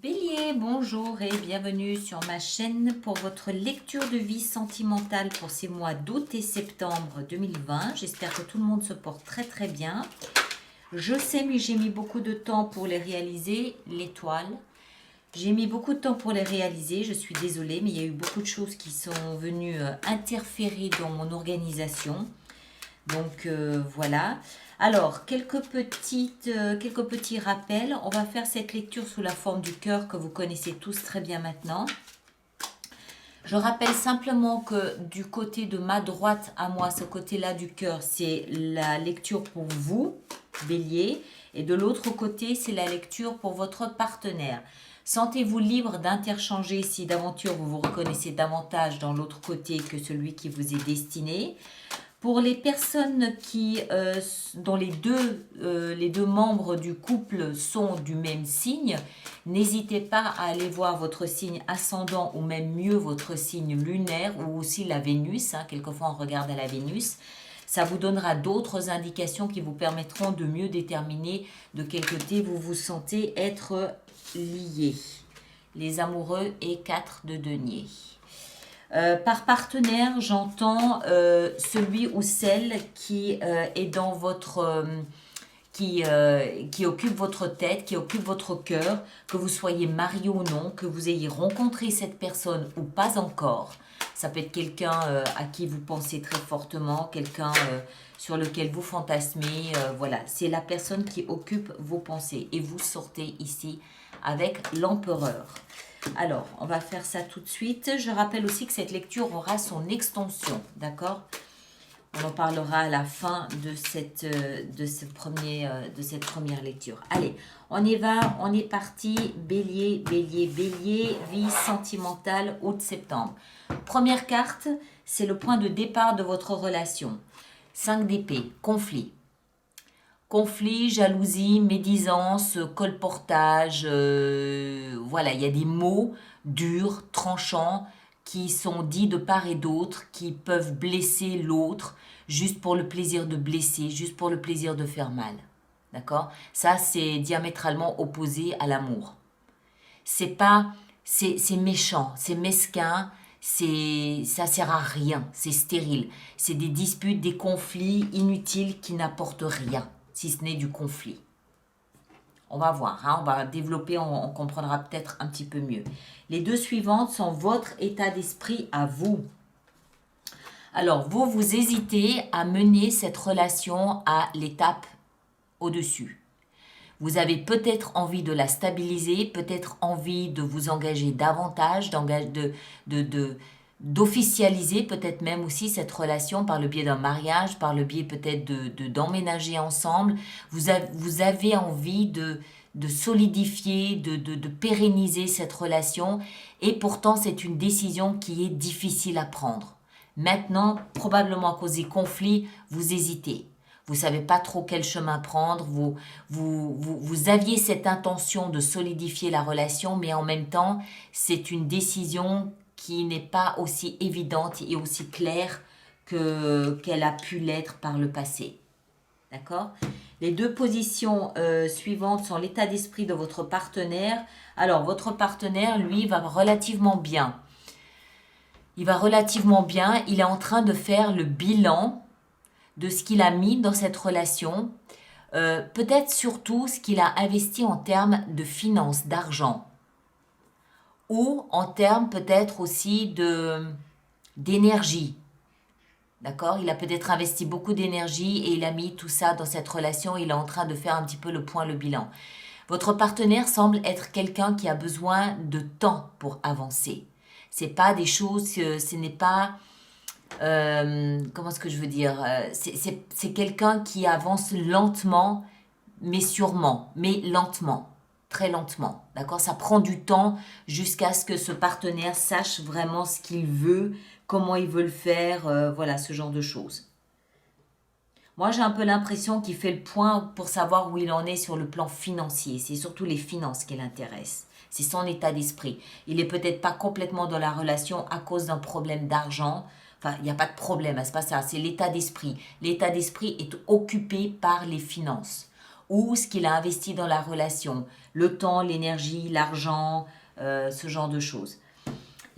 Bélier, bonjour et bienvenue sur ma chaîne pour votre lecture de vie sentimentale pour ces mois d'août et septembre 2020. J'espère que tout le monde se porte très très bien. Je sais, mais j'ai mis beaucoup de temps pour les réaliser, l'étoile. J'ai mis beaucoup de temps pour les réaliser, je suis désolée, mais il y a eu beaucoup de choses qui sont venues interférer dans mon organisation. Donc voilà. Alors, quelques petits rappels. On va faire cette lecture sous la forme du cœur que vous connaissez tous très bien maintenant. Je rappelle simplement que du côté de ma droite à moi, ce côté-là du cœur, c'est la lecture pour vous, Bélier. Et de l'autre côté, c'est la lecture pour votre partenaire. Sentez-vous libre d'interchanger si d'aventure vous vous reconnaissez davantage dans l'autre côté que celui qui vous est destiné. Pour les personnes dont les deux membres du couple sont du même signe, n'hésitez pas à aller voir votre signe ascendant ou même mieux votre signe lunaire ou aussi la Vénus. Quelquefois, on regarde à la Vénus. Ça vous donnera d'autres indications qui vous permettront de mieux déterminer de quel côté vous vous sentez être lié. Les amoureux et 4 de denier. Par partenaire, j'entends celui ou celle qui est dans votre... qui occupe votre tête, qui occupe votre cœur, que vous soyez marié ou non, que vous ayez rencontré cette personne ou pas encore. Ça peut être quelqu'un à qui vous pensez très fortement, quelqu'un sur lequel vous fantasmez. Voilà, c'est la personne qui occupe vos pensées. Et vous sortez ici avec l'empereur. Alors, on va faire ça tout de suite. Je rappelle aussi que cette lecture aura son extension, d'accord? On en parlera à la fin de cette première lecture. Allez, on y va, on est parti. Bélier, bélier, bélier, vie sentimentale, août-septembre. Première carte, c'est le point de départ de votre relation. 5 d'épée, conflit. Conflit, jalousie, médisance, colportage, voilà, il y a des mots durs, tranchants, qui sont dits de part et d'autre, qui peuvent blesser l'autre, juste pour le plaisir de blesser, juste pour le plaisir de faire mal. D'accord? Ça, c'est diamétralement opposé à l'amour. C'est méchant, c'est mesquin, ça sert à rien, c'est stérile. C'est des disputes, des conflits inutiles qui n'apportent rien, si ce n'est du conflit. On va voir, on va développer, on comprendra peut-être un petit peu mieux. Les deux suivantes sont votre état d'esprit à vous. Alors, vous hésitez à mener cette relation à l'étape au-dessus. Vous avez peut-être envie de la stabiliser, peut-être envie de vous engager davantage, d'officialiser peut-être même aussi cette relation par le biais d'un mariage, par le biais peut-être d'emménager ensemble. Vous avez envie de solidifier, de pérenniser cette relation et pourtant c'est une décision qui est difficile à prendre. Maintenant, probablement à cause des conflits, vous hésitez. Vous ne savez pas trop quel chemin prendre, vous aviez cette intention de solidifier la relation, mais en même temps, c'est une décision qui n'est pas aussi évidente et aussi claire qu'elle a pu l'être par le passé. D'accord? Les deux positions suivantes sont l'état d'esprit de votre partenaire. Alors, votre partenaire, lui, va relativement bien. Il va relativement bien, il est en train de faire le bilan de ce qu'il a mis dans cette relation, peut-être surtout ce qu'il a investi en termes de finances, d'argent, ou en termes peut-être aussi d'énergie. D'accord? Il a peut-être investi beaucoup d'énergie et il a mis tout ça dans cette relation, il est en train de faire un petit peu le point, le bilan. Votre partenaire semble être quelqu'un qui a besoin de temps pour avancer. C'est pas des choses, ce n'est pas... comment est-ce que je veux dire, c'est quelqu'un qui avance lentement, mais sûrement, mais lentement, très lentement, d'accord? Ça prend du temps jusqu'à ce que ce partenaire sache vraiment ce qu'il veut, comment il veut le faire, voilà, ce genre de choses. Moi, j'ai un peu l'impression qu'il fait le point pour savoir où il en est sur le plan financier. C'est surtout les finances qui l'intéressent. C'est son état d'esprit. Il n'est peut-être pas complètement dans la relation à cause d'un problème d'argent. Enfin, il n'y a pas de problème, c'est pas ça. C'est l'état d'esprit. L'état d'esprit est occupé par les finances. ou ce qu'il a investi dans la relation, le temps, l'énergie, l'argent, ce genre de choses.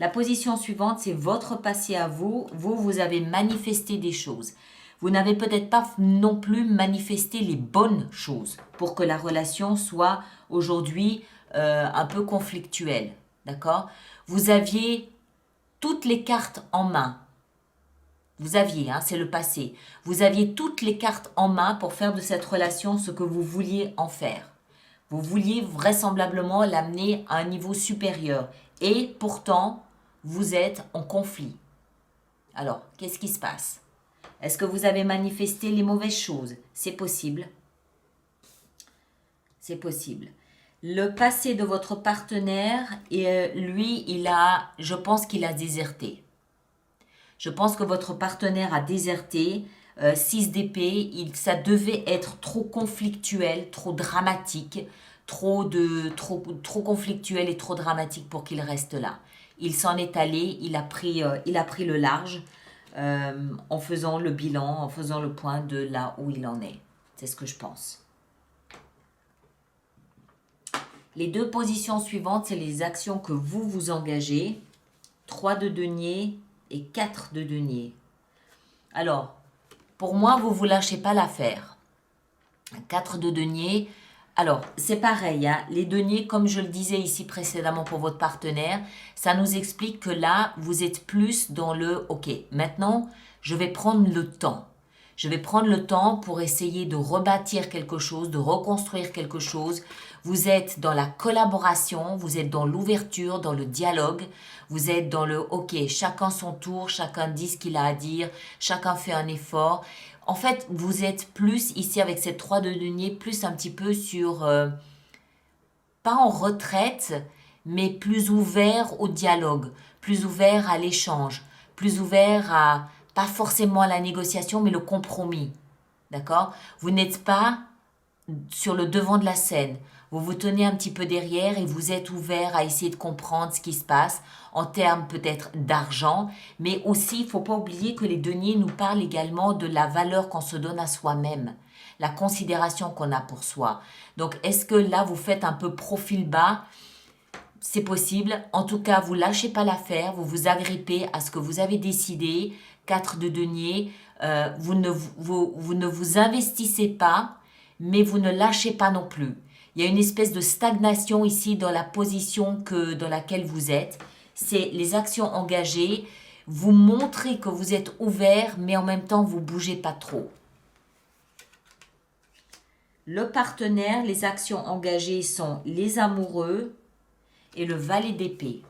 La position suivante, c'est votre passé à vous. Vous avez manifesté des choses. Vous n'avez peut-être pas non plus manifesté les bonnes choses pour que la relation soit aujourd'hui un peu conflictuelle. D'accord? Vous aviez toutes les cartes en main. Vous aviez, hein, c'est le passé. Vous aviez toutes les cartes en main pour faire de cette relation ce que vous vouliez en faire. Vous vouliez vraisemblablement l'amener à un niveau supérieur. Et pourtant, vous êtes en conflit. Alors, qu'est-ce qui se passe? Est-ce que vous avez manifesté les mauvaises choses? C'est possible. C'est possible. Le passé de votre partenaire, lui, je pense qu'il a déserté. Je pense que votre partenaire a déserté. 6 d'épée, ça devait être trop conflictuel, trop dramatique, trop conflictuel et trop dramatique pour qu'il reste là. Il s'en est allé, il a pris le large en faisant le bilan, en faisant le point de là où il en est. C'est ce que je pense. Les deux positions suivantes, c'est les actions que vous engagez. 3 de denier et 4 de denier. Alors, pour moi, vous ne vous lâchez pas l'affaire. 4 de denier. Alors, c'est pareil. Hein, les deniers, comme je le disais ici précédemment pour votre partenaire, ça nous explique que là, vous êtes plus dans le « Ok, maintenant, je vais prendre le temps. Je vais prendre le temps pour essayer de rebâtir quelque chose, de reconstruire quelque chose. » Vous êtes dans la collaboration, vous êtes dans l'ouverture, dans le dialogue. Vous êtes dans le « Ok, chacun son tour, chacun dit ce qu'il a à dire, chacun fait un effort. » En fait, vous êtes plus ici avec cette 3 de denier, plus un petit peu sur, pas en retraite, mais plus ouvert au dialogue, plus ouvert à l'échange, plus ouvert à, pas forcément à la négociation, mais le compromis. D'accord? Vous n'êtes pas sur le devant de la scène. Vous vous tenez un petit peu derrière et vous êtes ouvert à essayer de comprendre ce qui se passe en termes peut-être d'argent, mais aussi il ne faut pas oublier que les deniers nous parlent également de la valeur qu'on se donne à soi-même, la considération qu'on a pour soi. Donc est-ce que là vous faites un peu profil bas? C'est possible. En tout cas, vous lâchez pas l'affaire, vous vous agrippez à ce que vous avez décidé. 4 de denier, vous ne vous investissez pas, mais vous ne lâchez pas non plus. Il y a une espèce de stagnation ici dans la position dans laquelle vous êtes. C'est les actions engagées. Vous montrez que vous êtes ouvert, mais en même temps, vous ne bougez pas trop. Le partenaire, les actions engagées sont les amoureux et le valet d'épée.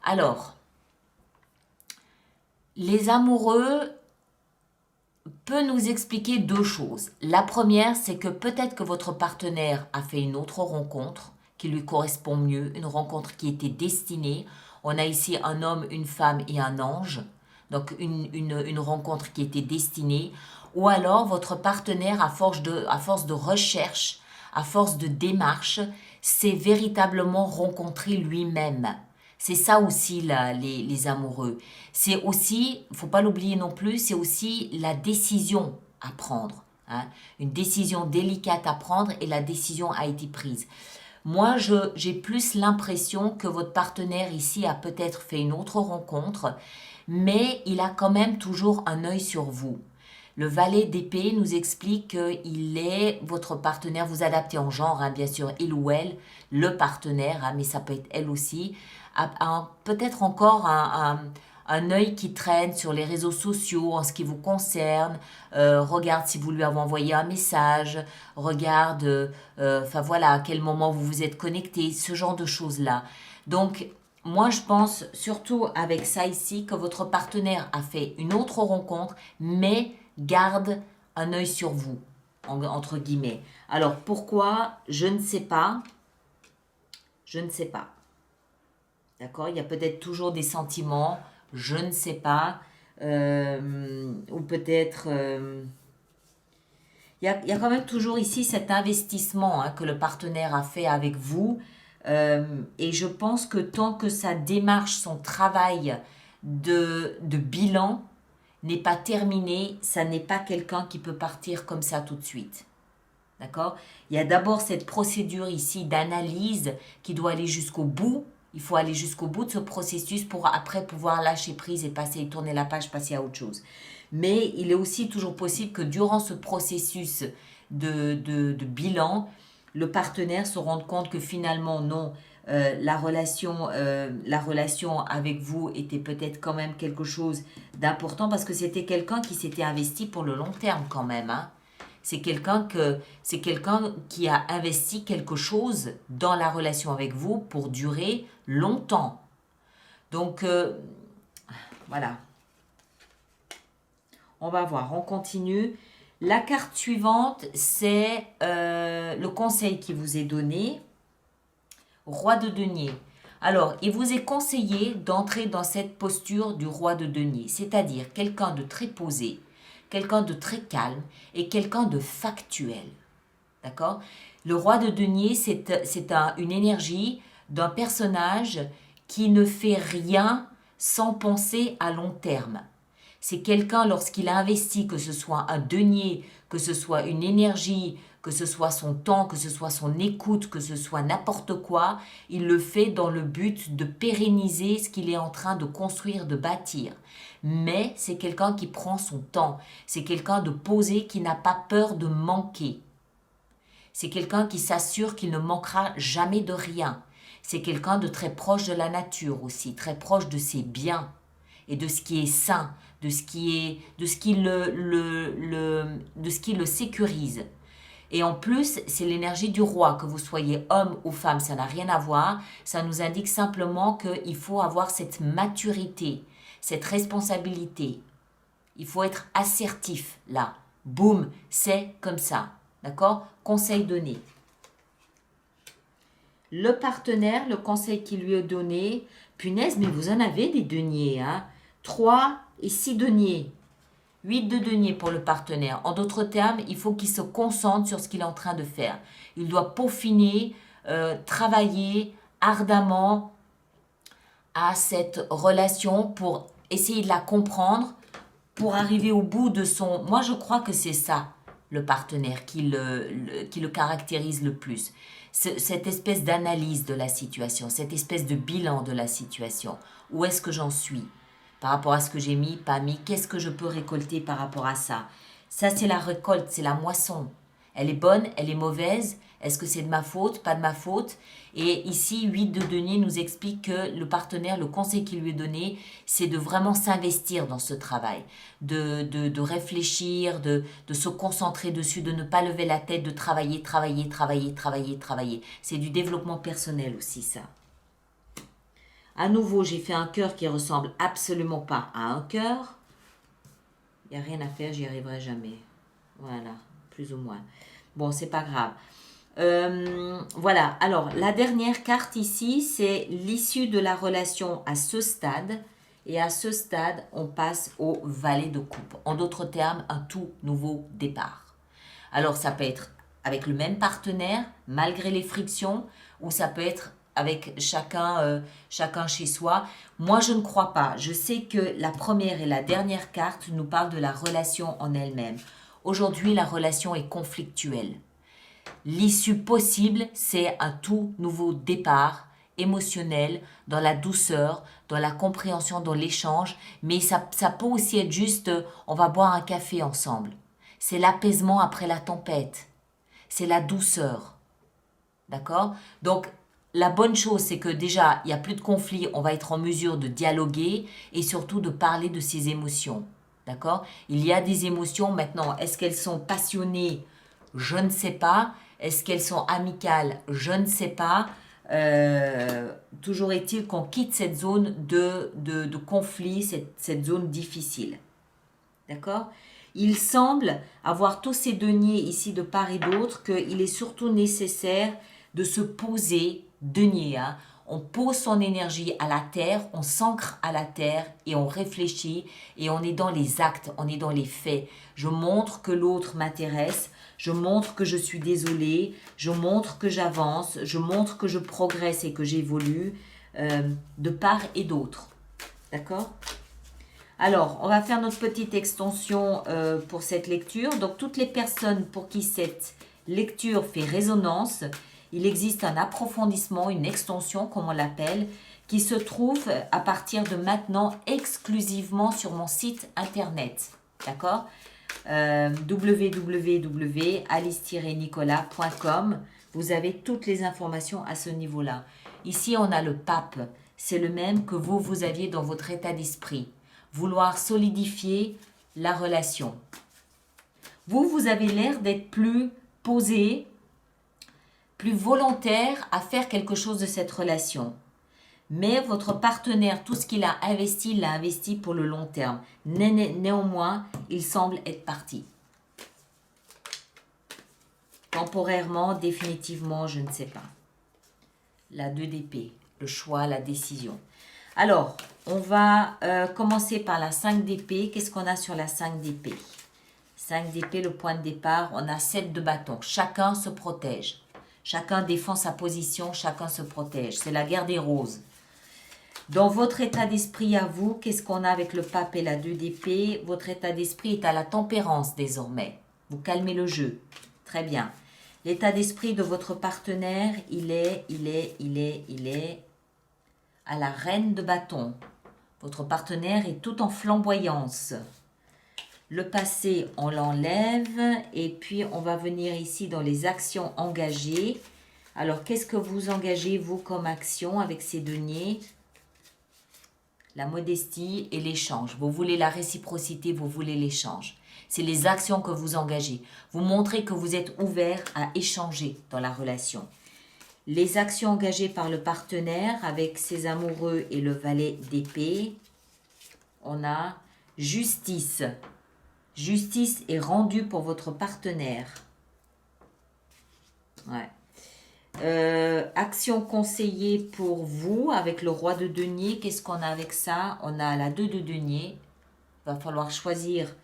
Alors, les amoureux peut nous expliquer deux choses. La première, c'est que peut-être que votre partenaire a fait une autre rencontre qui lui correspond mieux, une rencontre qui était destinée. On a ici un homme, une femme et un ange, donc une rencontre qui était destinée. Ou alors votre partenaire, à force de recherche, à force de démarche, s'est véritablement rencontré lui-même. C'est ça aussi les amoureux. C'est aussi, il ne faut pas l'oublier non plus, c'est aussi la décision à prendre. Hein. Une décision délicate à prendre et la décision a été prise. Moi, j'ai plus l'impression que votre partenaire ici a peut-être fait une autre rencontre, mais il a quand même toujours un œil sur vous. Le valet d'épée nous explique qu'il est votre partenaire, vous adaptez en genre, hein, bien sûr, il ou elle, le partenaire, hein, mais ça peut être elle aussi, a peut-être encore un œil qui traîne sur les réseaux sociaux en ce qui vous concerne, regarde si vous lui avez envoyé un message, regarde, enfin voilà, à quel moment vous vous êtes connecté, ce genre de choses-là. Donc, moi, je pense surtout avec ça ici que votre partenaire a fait une autre rencontre, mais garde un œil sur vous, entre guillemets. Alors, pourquoi? Je ne sais pas. Je ne sais pas. D'accord? Il y a peut-être toujours des sentiments, je ne sais pas. Ou peut-être... il y a quand même toujours ici cet investissement hein, que le partenaire a fait avec vous. Et je pense que tant que sa démarche, son travail de bilan n'est pas terminé, ça n'est pas quelqu'un qui peut partir comme ça tout de suite. D'accord? Il y a d'abord cette procédure ici d'analyse qui doit aller jusqu'au bout. Il faut aller jusqu'au bout de ce processus pour après pouvoir lâcher prise et passer, tourner la page, passer à autre chose. Mais il est aussi toujours possible que durant ce processus de bilan, le partenaire se rende compte que finalement, non, la relation avec vous était peut-être quand même quelque chose d'important parce que c'était quelqu'un qui s'était investi pour le long terme quand même, hein. C'est quelqu'un qui a investi quelque chose dans la relation avec vous pour durer longtemps. Donc, voilà. On va voir, on continue. La carte suivante, c'est le conseil qui vous est donné. Roi de denier. Alors, il vous est conseillé d'entrer dans cette posture du roi de denier, c'est-à-dire quelqu'un de très posé, quelqu'un de très calme et quelqu'un de factuel. D'accord? Le roi de denier, c'est une énergie d'un personnage qui ne fait rien sans penser à long terme. C'est quelqu'un, lorsqu'il a investi, que ce soit un denier, que ce soit une énergie, que ce soit son temps, que ce soit son écoute, que ce soit n'importe quoi, il le fait dans le but de pérenniser ce qu'il est en train de construire, de bâtir. Mais c'est quelqu'un qui prend son temps, c'est quelqu'un de posé qui n'a pas peur de manquer. C'est quelqu'un qui s'assure qu'il ne manquera jamais de rien. C'est quelqu'un de très proche de la nature aussi, très proche de ses biens et de ce qui est sain, de ce qui le sécurise. Et en plus, c'est l'énergie du roi, que vous soyez homme ou femme, ça n'a rien à voir. Ça nous indique simplement qu'il faut avoir cette maturité, cette responsabilité. Il faut être assertif là. Boum, c'est comme ça. D'accord? Conseil donné. Le partenaire, le conseil qui lui est donné, punaise, mais vous en avez des deniers, hein? 3 et 6 deniers. 8 de deniers pour le partenaire. En d'autres termes, il faut qu'il se concentre sur ce qu'il est en train de faire. Il doit peaufiner, travailler ardemment à cette relation pour essayer de la comprendre, pour arriver au bout de son... Moi, je crois que c'est ça, le partenaire, qui le caractérise le plus. Cette espèce d'analyse de la situation, cette espèce de bilan de la situation. Où est-ce que j'en suis par rapport à ce que j'ai mis, pas mis? Qu'est-ce que je peux récolter par rapport à ça? Ça, c'est la récolte, c'est la moisson. Elle est bonne, elle est mauvaise. Est-ce que c'est de ma faute, pas de ma faute? Et ici, 8 de denier nous explique que le partenaire, le conseil qui lui est donné, c'est de vraiment s'investir dans ce travail, de réfléchir, de se concentrer dessus, de ne pas lever la tête, de travailler. C'est du développement personnel aussi, ça. À nouveau, j'ai fait un cœur qui ressemble absolument pas à un cœur. Il n'y a rien à faire, j'y arriverai jamais. Voilà, plus ou moins. Bon, c'est pas grave. Voilà, alors la dernière carte ici, c'est l'issue de la relation à ce stade. Et à ce stade, on passe au valet de coupe. En d'autres termes, un tout nouveau départ. Alors, ça peut être avec le même partenaire, malgré les frictions, ou ça peut être avec chacun chez soi. Moi, je ne crois pas. Je sais que la première et la dernière carte nous parlent de la relation en elle-même. Aujourd'hui, la relation est conflictuelle. L'issue possible, c'est un tout nouveau départ émotionnel, dans la douceur, dans la compréhension, dans l'échange, mais ça peut aussi être juste, on va boire un café ensemble. C'est l'apaisement après la tempête. C'est la douceur. D'accord? Donc, la bonne chose, c'est que déjà, il n'y a plus de conflit, on va être en mesure de dialoguer et surtout de parler de ses émotions. D'accord? Il y a des émotions maintenant. Est-ce qu'elles sont passionnées? Je ne sais pas. Est-ce qu'elles sont amicales? Je ne sais pas. Toujours est-il qu'on quitte cette zone de conflit, cette zone difficile. D'accord? Il semble avoir tous ces deniers ici de part et d'autre qu'il est surtout nécessaire de se poser, denier, hein. On pose son énergie à la terre, on s'ancre à la terre et on réfléchit et on est dans les actes, on est dans les faits. Je montre que l'autre m'intéresse, je montre que je suis désolée, je montre que j'avance, je montre que je progresse et que j'évolue de part et d'autre. D'accord? Alors, on va faire notre petite extension pour cette lecture. Donc, toutes les personnes pour qui cette lecture fait résonance. Il existe un approfondissement, une extension, comme on l'appelle, qui se trouve à partir de maintenant exclusivement sur mon site internet. D'accord? www.alice-nicolas.com. Vous avez toutes les informations à ce niveau-là. Ici, on a le pape. C'est le même que vous aviez dans votre état d'esprit. Vouloir solidifier la relation. Vous avez l'air d'être plus posé, plus volontaire à faire quelque chose de cette relation. Mais votre partenaire, tout ce qu'il a investi, il l'a investi pour le long terme. Néanmoins, il semble être parti. Temporairement, définitivement, je ne sais pas. La 2 d'épée, le choix, la décision. Alors, on va commencer par la 5 d'épée. Qu'est-ce qu'on a sur la 5 d'épée? 5 d'épée, le point de départ, on a 7 de bâton. Chacun se protège. Chacun défend sa position, chacun se protège. C'est la guerre des roses. Dans votre état d'esprit à vous, qu'est-ce qu'on a avec le pape et la 2 d'épée? Votre état d'esprit est à la tempérance désormais. Vous calmez le jeu. Très bien. L'état d'esprit de votre partenaire, il est à la reine de bâton. Votre partenaire est tout en flamboyance. Le passé, on l'enlève. Et puis, on va venir ici dans les actions engagées. Alors, qu'est-ce que vous engagez, vous, comme action avec ces deniers? La modestie et l'échange. Vous voulez la réciprocité, vous voulez l'échange. C'est les actions que vous engagez. Vous montrez que vous êtes ouvert à échanger dans la relation. Les actions engagées par le partenaire avec ses amoureux et le valet d'épée. On a justice. Justice est rendue pour votre partenaire. Ouais. Action conseillée pour vous avec le roi de denier. Qu'est-ce qu'on a avec ça? On a la 2 de denier. Il va falloir choisir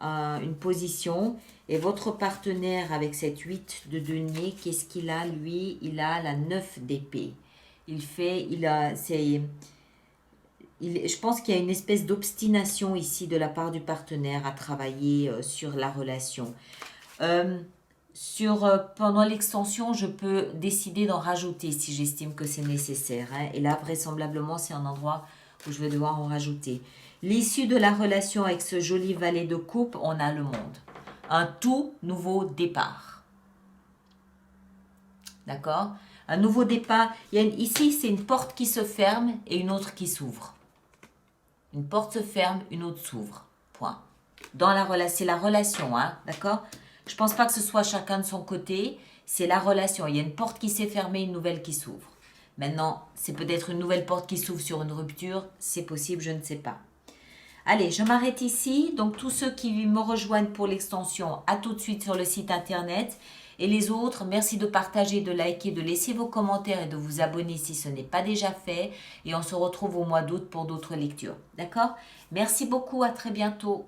une position. Et votre partenaire avec cette 8 de denier, qu'est-ce qu'il a lui? Il a la 9 d'épée. Je pense qu'il y a une espèce d'obstination ici de la part du partenaire à travailler sur la relation. Pendant l'extension, je peux décider d'en rajouter si j'estime que c'est nécessaire. Et là, vraisemblablement, c'est un endroit où je vais devoir en rajouter. L'issue de la relation avec ce joli valet de coupe, on a le monde. Un tout nouveau départ. D'accord? Un nouveau départ. Ici, c'est une porte qui se ferme et une autre qui s'ouvre. Une porte se ferme, une autre s'ouvre. Point. C'est la relation, hein? D'accord? Je ne pense pas que ce soit chacun de son côté. C'est la relation. Il y a une porte qui s'est fermée, une nouvelle qui s'ouvre. Maintenant, c'est peut-être une nouvelle porte qui s'ouvre sur une rupture. C'est possible, je ne sais pas. Allez, je m'arrête ici. Donc, tous ceux qui me rejoignent pour l'extension, à tout de suite sur le site internet. Et les autres, merci de partager, de liker, de laisser vos commentaires et de vous abonner si ce n'est pas déjà fait. Et on se retrouve au mois d'août pour d'autres lectures. D'accord? Merci beaucoup, à très bientôt.